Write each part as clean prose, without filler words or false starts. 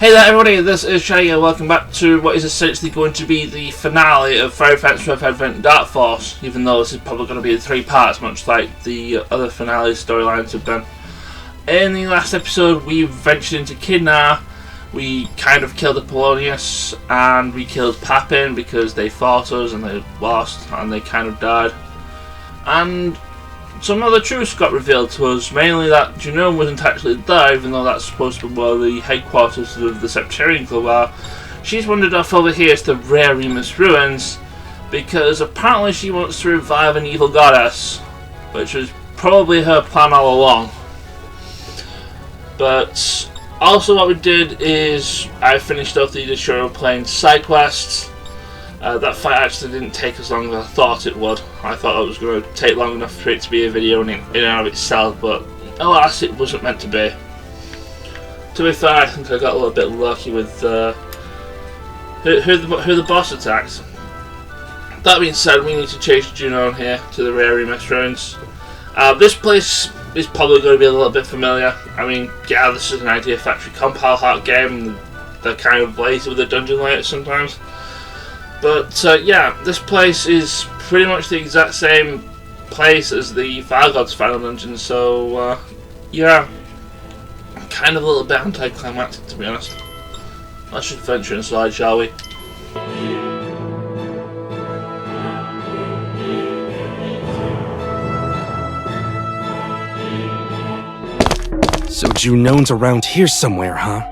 Hey there everybody, this is Shaggy and welcome back to what is essentially going to be the finale of Fang and Friends Dark Force, even though this is probably going to be in 3 parts, much like the other finale storylines have been. In the last episode we ventured into Kidna, we kind of killed Apollonius, and we killed Papin because they fought us and they lost and they kind of died. And some other truths got revealed to us, mainly that Junown wasn't actually there, even though that's supposed to be where the headquarters of the Septarian Club are. She's wandered off over here to the Rey A Rimus Ruins, because apparently she wants to revive an evil goddess, which was probably her plan all along. But also what we did is, I finished off the Junown playing side quests. That fight actually didn't take as long as I thought it would. I thought it was going to take long enough for it to be a video in and of itself, but alas, it wasn't meant to be. To be fair, I think I got a little bit lucky with who the boss attacks. That being said, we need to chase Junown here to the Rey A Rimus Ruins. This place is probably going to be a little bit familiar. I mean, yeah, this is an Idea Factory Compile Heart game, and they're kind of lazy with the dungeon layouts sometimes. But yeah, this place is pretty much the exact same place as the Fire God's final dungeon, so yeah, kind of a little bit anticlimactic to be honest. Let's just venture inside, shall we? So Junown's around here somewhere, huh?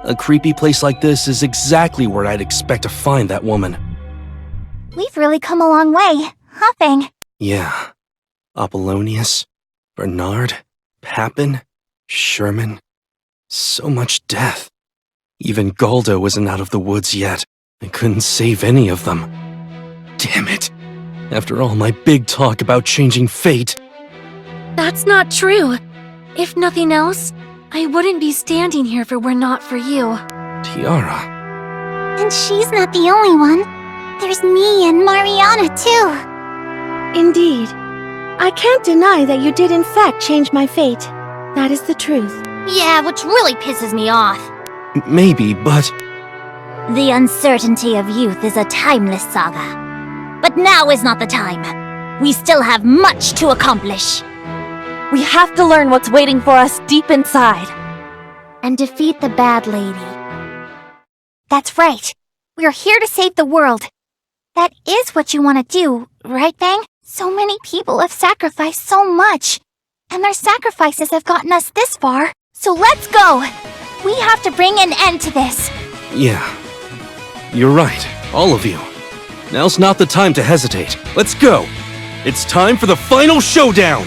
A creepy place like this is exactly where I'd expect to find that woman. We've really come a long way, huh, Fang? Yeah. Apollonius, Bernard, Papin, Sherman. So much death. Even Galdo isn't out of the woods yet. I couldn't save any of them. Damn it. After all my big talk about changing fate. That's not true. If nothing else, I wouldn't be standing here if it were not for you. Tiara. And she's not the only one. There's me and Mariana, too. Indeed. I can't deny that you did in fact change my fate. That is the truth. Yeah, which really pisses me off. Maybe, but... The uncertainty of youth is a timeless saga. But now is not the time. We still have much to accomplish. We have to learn what's waiting for us deep inside. And defeat the bad lady. That's right. We're here to save the world. That is what you want to do, right, Fang? So many people have sacrificed so much. And their sacrifices have gotten us this far. So let's go! We have to bring an end to this. Yeah. You're right, all of you. Now's not the time to hesitate. Let's go! It's time for the final showdown!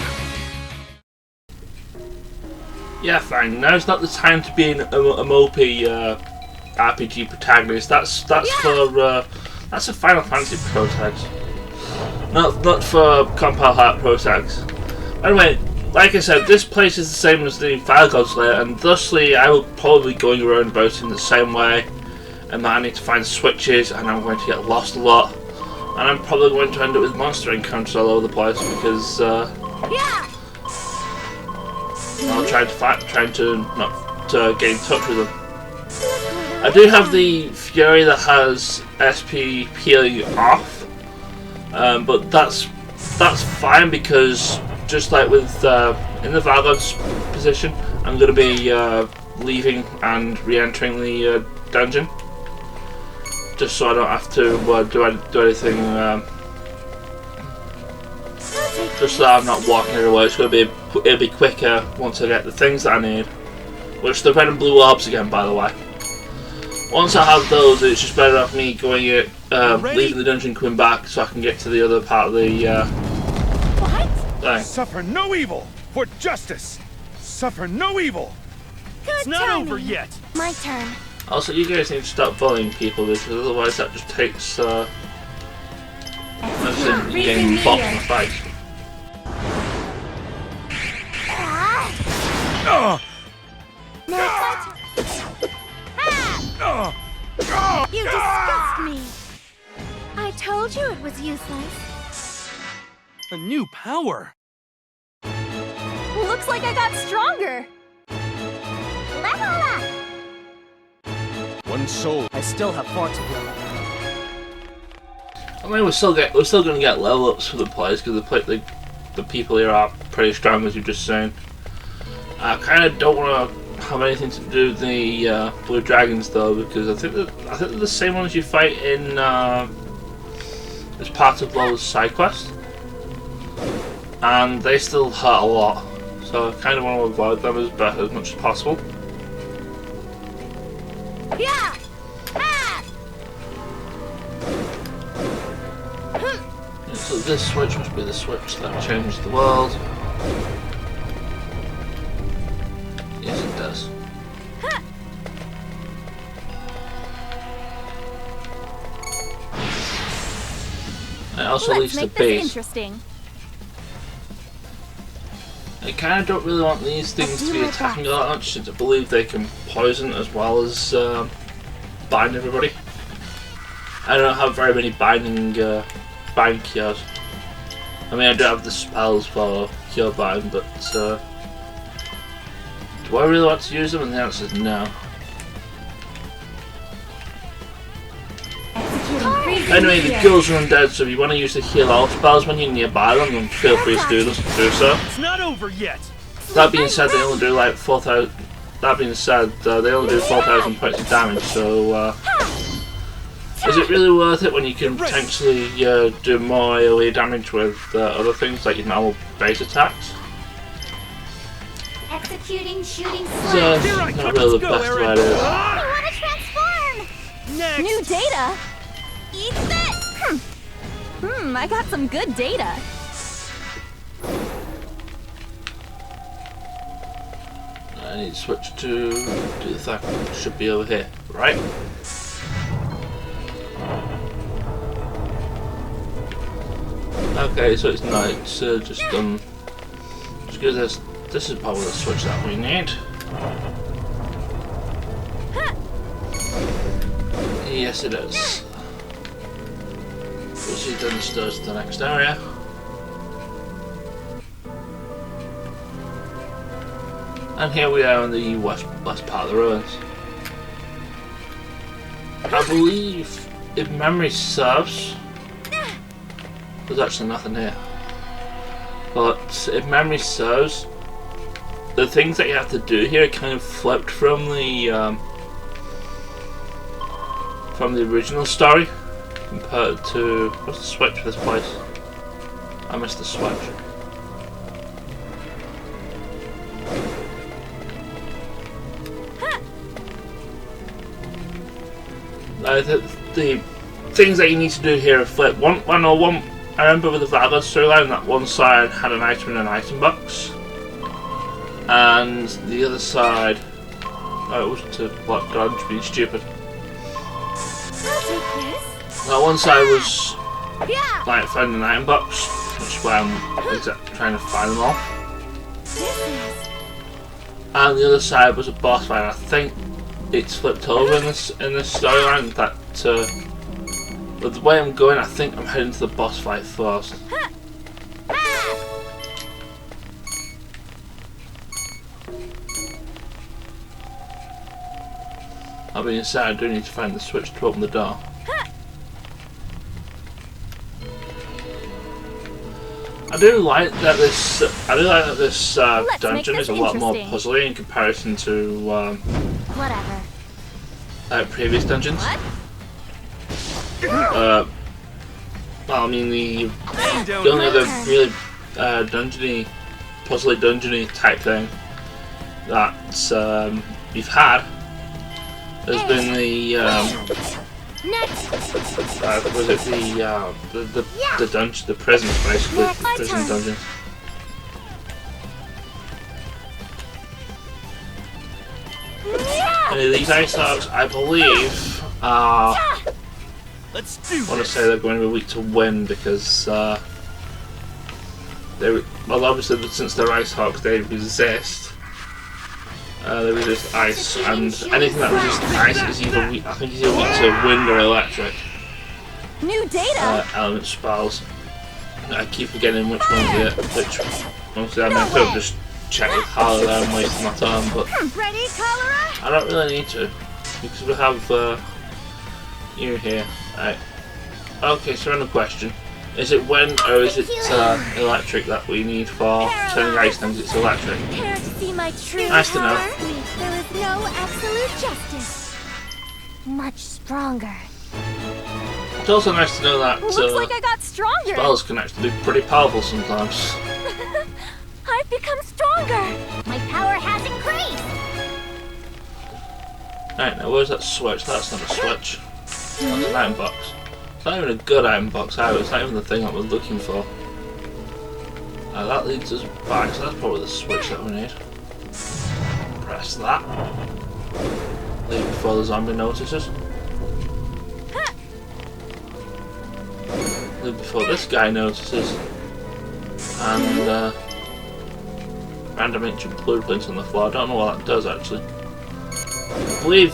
Yeah, fine. Now's not the time to be a mopey RPG protagonist. That's a Final Fantasy protagonist. Not for Compile Heart protagonist. Anyway, like I said, this place is the same as the Fire God's lair, and thusly I will probably be going around about in the same way. And that I need to find switches, and I'm going to get lost a lot, and I'm probably going to end up with monster encounters all over the place because I'm trying to get in touch with them. I do have the Fury that has SP peeling off, but that's fine because just like with in the Valgod's position, I'm going to be leaving and re-entering the dungeon, just so I don't have to do anything. Just so that I'm not walking everywhere. It'll be quicker once I get the things that I need, which are the red and blue orbs again, by the way. Once I have those, it's just better off me going leaving the dungeon, coming back, so I can get to the other part of the thing. Suffer no evil for justice. Suffer no evil. Good it's not over yet. My turn. Also, you guys need to stop bullying people because otherwise that just takes getting bopped in the face. You disgust me! I told you it was useless. A new power! Looks like I got stronger! Level up! One soul. I still have far to go. I mean, we're still going to get level ups for the players because the people here are pretty strong, as you've just seen. I kind of don't want to have anything to do with the blue dragons though, because I think they're the same ones you fight in as part of Lola's side quest, and they still hurt a lot. So I kind of want to avoid them as much as possible. Yeah! So this switch must be the switch that changed the world. Yes, it does. It also leads to base. Interesting. I kind of don't really want these things to be attacking all that much, since I believe they can poison as well as bind everybody. I don't have very many bind cures. I mean, I do have the spells for cure bind, but do I really want to use them? And the answer is no. Anyway, the ghouls are undead, so if you want to use the heal all spells when you're nearby them, then feel free to do so. It's not over yet. That being said, they only do like 4,000. That being said, they only do 4,000 points of damage. So, is it really worth it when you can potentially do more AoE damage with other things like your normal base attacks? Executing shooting So, slam. not really the best of ideas. I want to transform! Next. New data? Eat this! I got some good data. I need to switch to the thing. Should be over here, right? Okay, so it's not. It's just done. Just give this. This is probably the switch that we need. Yes, it is. Proceed down the stairs to the next area. And here we are in the west part of the ruins. I believe, if memory serves, there's actually nothing here. But if memory serves, the things that you have to do here are kind of flipped from the original story compared to what's the switch for this place? I missed the switch. The things that you need to do here are flip. One. I remember with the Vanguard storyline, that one side had an item in an item box, and the other side, it was to block dodge, being stupid. That one side was like finding an item box, which is why I'm trying to find them all. And the other side was a boss fight. I think it's flipped over in this storyline. That but the way I'm going, I think I'm heading to the boss fight first. That being said, I do need to find the switch to open the door. I do like that this dungeon is a lot more puzzly in comparison to Whatever. previous dungeons. Well, I mean the only other really dungeony, puzzly dungeony type thing that we've had has been the was it the dungeon, the prisons, basically, prison dungeons. These ice dogs, I believe, are. I want to say they're going to be weak to wind because well, obviously since they're ice hogs, they resist. They resist ice, and anything that resists ice is either weak. I think it's either weak to wind or electric. New data. Element spells. I keep forgetting which one's it. Which honestly, I mean, I could have just checked with Harley there and wasted my time, but Ready, cholera? I don't really need to. because we have you here. Right. Okay, so random question. Is it wind or is it electric that we need for turning ice things? It's electric. Care to see my true Nice to know. power? There is no absolute justice. Much stronger. It's also nice to know that Looks like I got stronger. spells can actually be pretty powerful sometimes. I've become stronger. My power has increased. Right, now where's that switch? That's not a switch. That's an item box. It's not even a good item box either, it's not even the thing that we're looking for. That leads us back, so that's probably the switch that we need. Press that. Leave before the zombie notices. Leave before this guy notices. And random ancient blueprints on the floor. I don't know what that does actually. I believe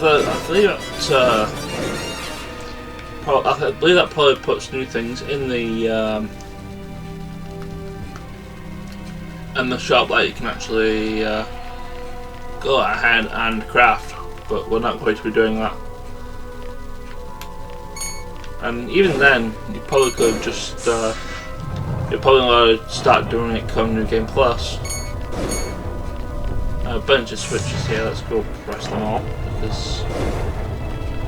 that probably puts new things in the shop that you can actually go ahead and craft, but we're not going to be doing that. And even then, you probably could just you're probably going to start doing it come New Game Plus. A bunch of switches here. Let's go press them all because.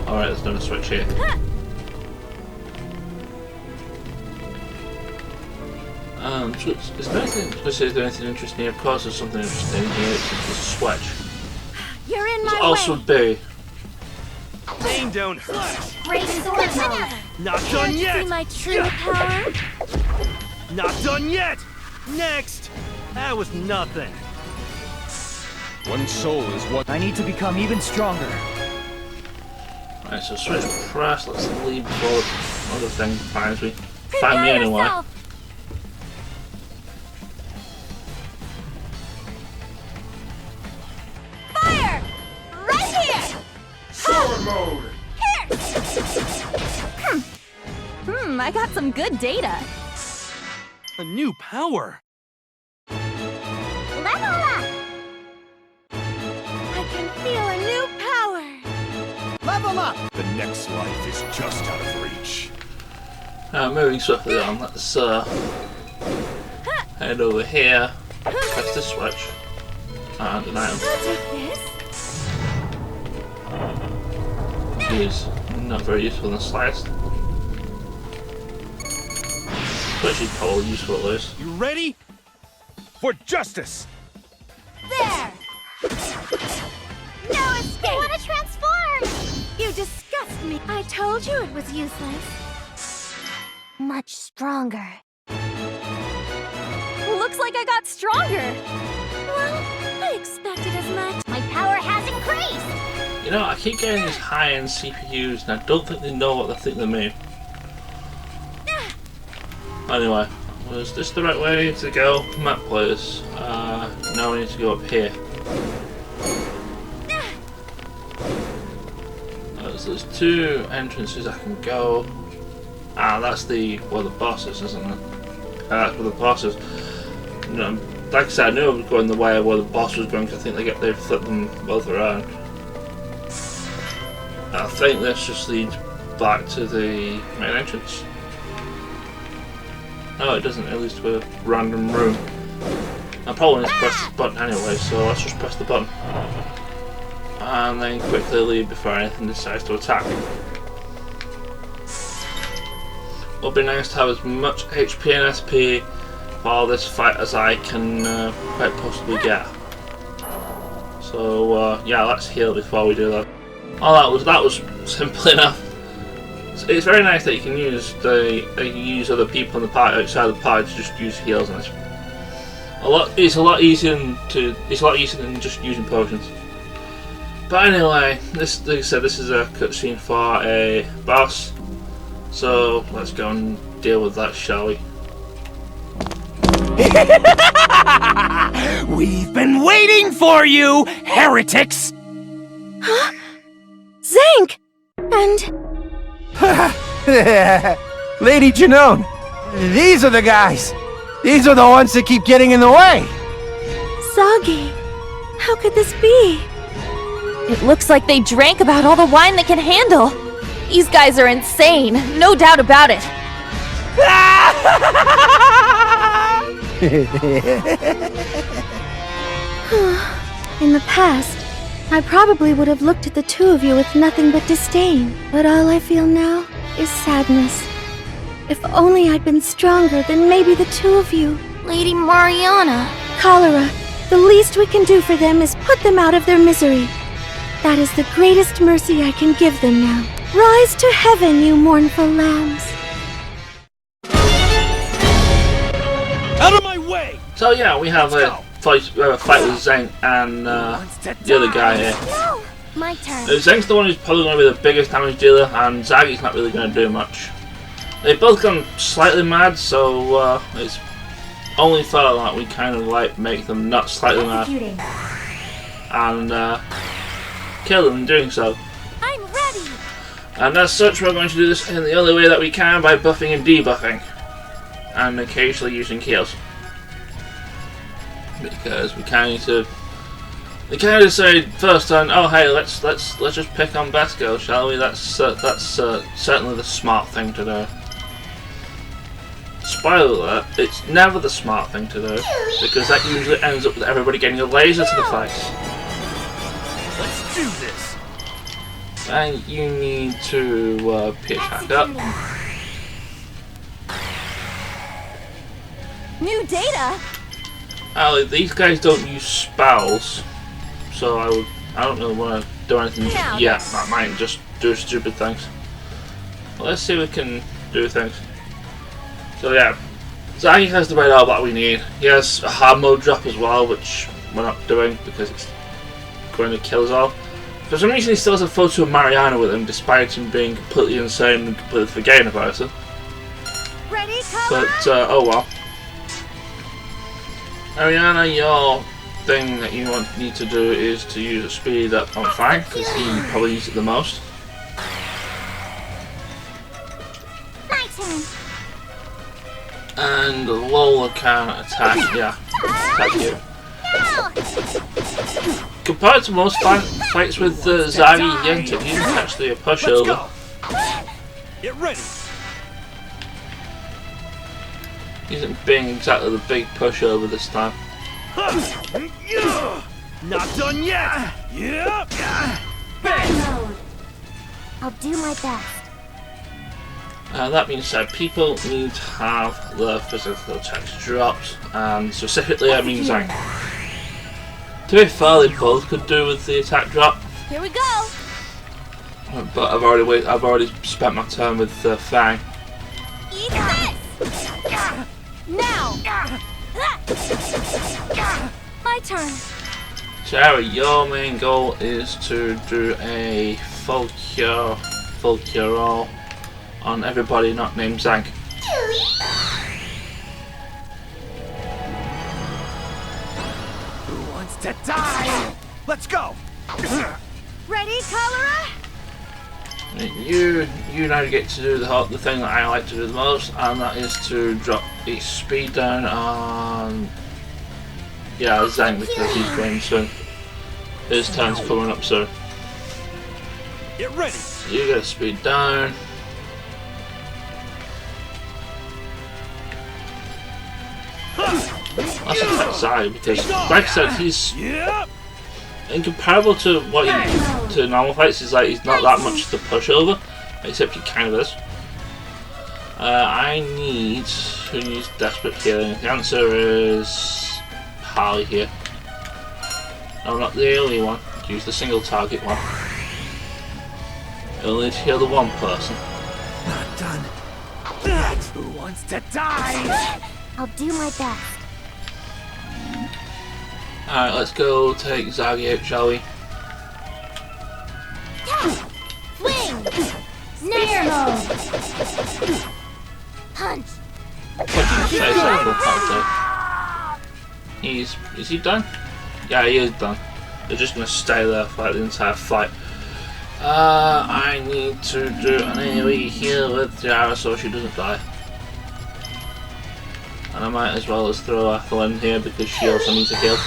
Alright, there's another switch here. Is there anything interesting here? Of course there's something interesting here, it's just a switch. You're in There's my also way. B. Pain don't hurt. Great sword mode. Not Care done to yet. see my true power? Not done yet. Next. That was nothing. One soul is what I need to become even stronger. Alright, so switch press, let's leave before other thing finds me. Prepare Find me anyway. yourself. Fire! Right here! Sword mode. I got some good data. A new power. Level up. I can feel a new power. Level up! the next life is just out of reach. Moving swiftly on, let's head over here, press the switch, and an item. I'll take this. Is not very useful in the slightest. Switch is probably useful at least. You ready? For justice. There! No escape! I want to transform. You disgust me. I told you it was useless. Much stronger. Looks like I got stronger. Well, I expected as much. My power has increased. You know, I keep getting these high-end CPUs and I don't think they know what they think they mean. Anyway, was this the right way to go? Map players. Now we need to go up here. So there's two entrances I can go. That's where the boss is, isn't it? That's where the boss is. You know, like I said, I knew I was going the way where the boss was going because I think they flipped them both around. I think this just leads back to the main entrance. No, it doesn't, at least to a random room. I probably need to press this button anyway, so let's just press the button. And then quickly leave before anything decides to attack. It'll be nice to have as much HP and SP for this fight as I can quite possibly get. So yeah, let's heal before we do that. Oh, that was simple enough. It's very nice that you can use other people in the party outside the party to just use heals, and it's a lot easier than just using potions. But anyway, like I said, this is a cutscene for a boss, so let's go and deal with that, shall we? We've been waiting for you, heretics! Huh? Zank! And... Lady Junown, these are the guys. These are the ones that keep getting in the way. Soggy, how could this be? It looks like they drank about all the wine they can handle. These guys are insane, no doubt about it. In the past, I probably would have looked at the two of you with nothing but disdain, but all I feel now is sadness. If only I'd been stronger than maybe the two of you. Lady Mariana. Cholera, the least we can do for them is put them out of their misery. That is the greatest mercy I can give them now. Rise to heaven, you mournful lambs. Out of my way! So yeah, we have a fight with Zeng and the other guy here. No! My turn. Zeng's the one who's probably going to be the biggest damage dealer, and Zagi's not really going to do much. They've both gone slightly mad, so it's only thought that we kind of like make them not slightly mad and kill them in doing so. I'm ready. And as such, we're going to do this in the only way that we can, by buffing and debuffing, and occasionally using heals, because we kind of need to. They kind of decided first on, oh hey, let's just pick on Besco, shall we? That's certainly the smart thing to do. Spoiler alert, it's never the smart thing to do, because that usually ends up with everybody getting a laser to the face. Let's do this. And you need to pitch back up. New data? These guys don't use spells, so I don't really want to do anything yet. That might just do stupid things. But let's see if we can do things. So yeah, Zagi has the red orb that we need. He has a hard mode drop as well, which we're not doing because it's going to kill us all. For some reason he still has a photo of Mariana with him, despite him being completely insane and completely forgetting about it. Ready, But oh well. Mariana, your thing that you need to do is to use a speed up on Fang, because he probably uses it the most. My turn. And Lola can attack, attack you. Compared to most fights with Zagi and Yenta, he's actually a pushover. Get ready. He isn't being exactly the big pushover this time. Not done yet. Yep. Mode. I'll do my best. That being said, people need to have their physical attacks dropped, and specifically I mean Zang. To be fair, they both could do with the attack drop. Here we go. But I've already spent my turn with Fang. Eat this. Now. My turn. Cherry, your main goal is to do a full cure all on everybody not named Zang. Who wants to die? Let's go. Ready, Cholera? You now get to do the thing that I like to do the most, and that is to drop the speed down on Zang, because he's going soon. His turn's coming up soon. Get ready. So you get speed down. That's attack Zai, because like I said, he's incomparable to what to normal fights. Is like he's not that much the pushover, except he kind of is. I need who needs desperate healing. The answer is Harley here. I'm not the only one. Use the single target one. You'll need to heal the one person. Not done. Who wants to die? I'll do my best. Alright, let's go take Zagi out, shall we? Fling! Snare mode! Punch! Is he done? Yeah, he is done. They're just gonna stay there for like the entire fight. I need to do an AoE heal with Tiara so she doesn't die. And I might as well as throw Ethel in here because she also needs a heal.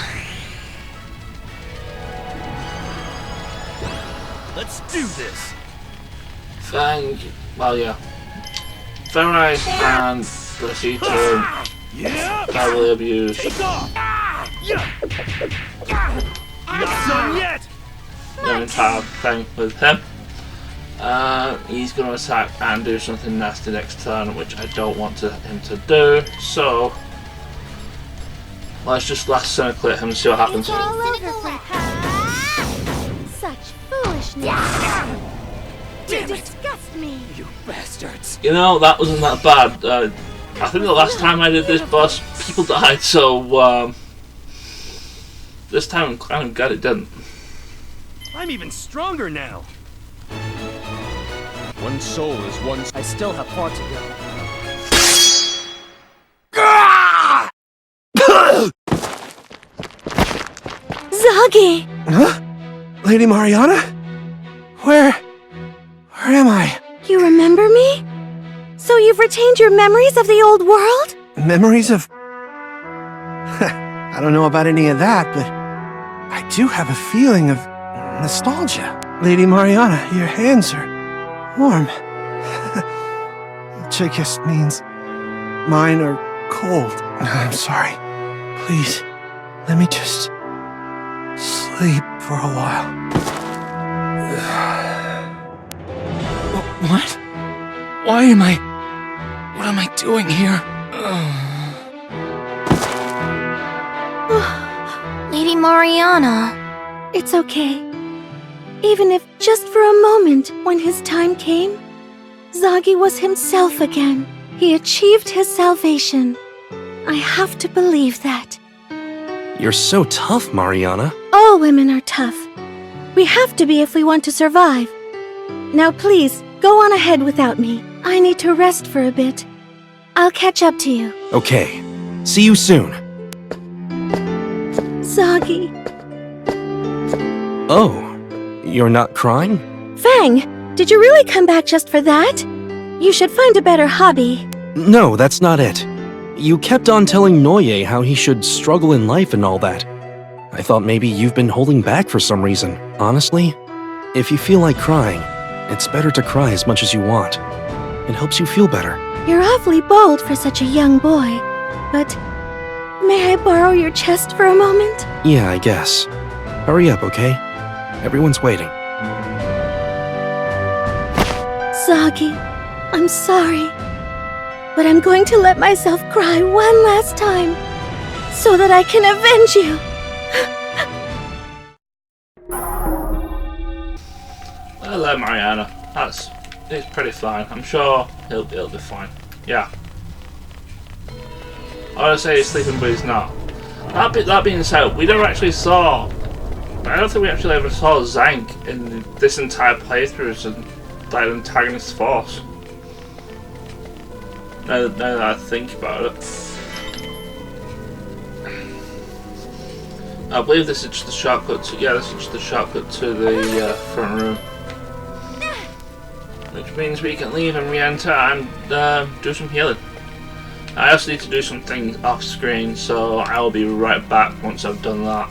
Let's do this. Fang, well, yeah. Resides and Procedure heavily abused. Take off. Not done yet. The entire thing with him. He's going to attack and do something nasty next turn, which I don't want him to do. So let's just last cynical hit him and see what happens. It's all over for such foolishness. You disgust me. You bastards. You know, that wasn't that bad. I think the last time I did this boss, people died, so this time I'm kind of glad it didn't. I'm even stronger now. One soul is one. I still have far to go. Zoggy! Huh? Lady Mariana? Where am I? You remember me? So you've retained your memories of the old world? Memories of... I don't know about any of that, but I do have a feeling of nostalgia. Lady Mariana, your hands are warm. Which I guess means mine are cold. I'm sorry. Please, let me just sleep for a while. What? Why am I... What am I doing here? Lady Mariana. It's okay. Even if just for a moment, when his time came, Zoggy was himself again. He achieved his salvation. I have to believe that. You're so tough, Mariana. All women are tough. We have to be if we want to survive. Now please, go on ahead without me. I need to rest for a bit. I'll catch up to you. Okay. See you soon. Zoggy. Oh, you're not crying? Fang, did you really come back just for that? You should find a better hobby. No, that's not it. You kept on telling Noye how he should struggle in life and all that. I thought maybe you've been holding back for some reason. Honestly, if you feel like crying, it's better to cry as much as you want. It helps you feel better. You're awfully bold for such a young boy, but may I borrow your chest for a moment? Yeah, I guess. Hurry up, okay? Everyone's waiting. Zoggy, I'm sorry, but I'm going to let myself cry one last time so that I can avenge you. Hello, Mariana. It's pretty fine. I'm sure he'll be fine. Yeah. I want to say he's sleeping, but he's not. That being said, we never actually saw. I don't think we actually ever saw Zank in this entire playthrough as an antagonist force. Now that I think about it. I believe this is just the shortcut to, this is just the shortcut to the front room. Which means we can leave and re-enter and do some healing. I also need to do some things off screen, so I will be right back once I've done that.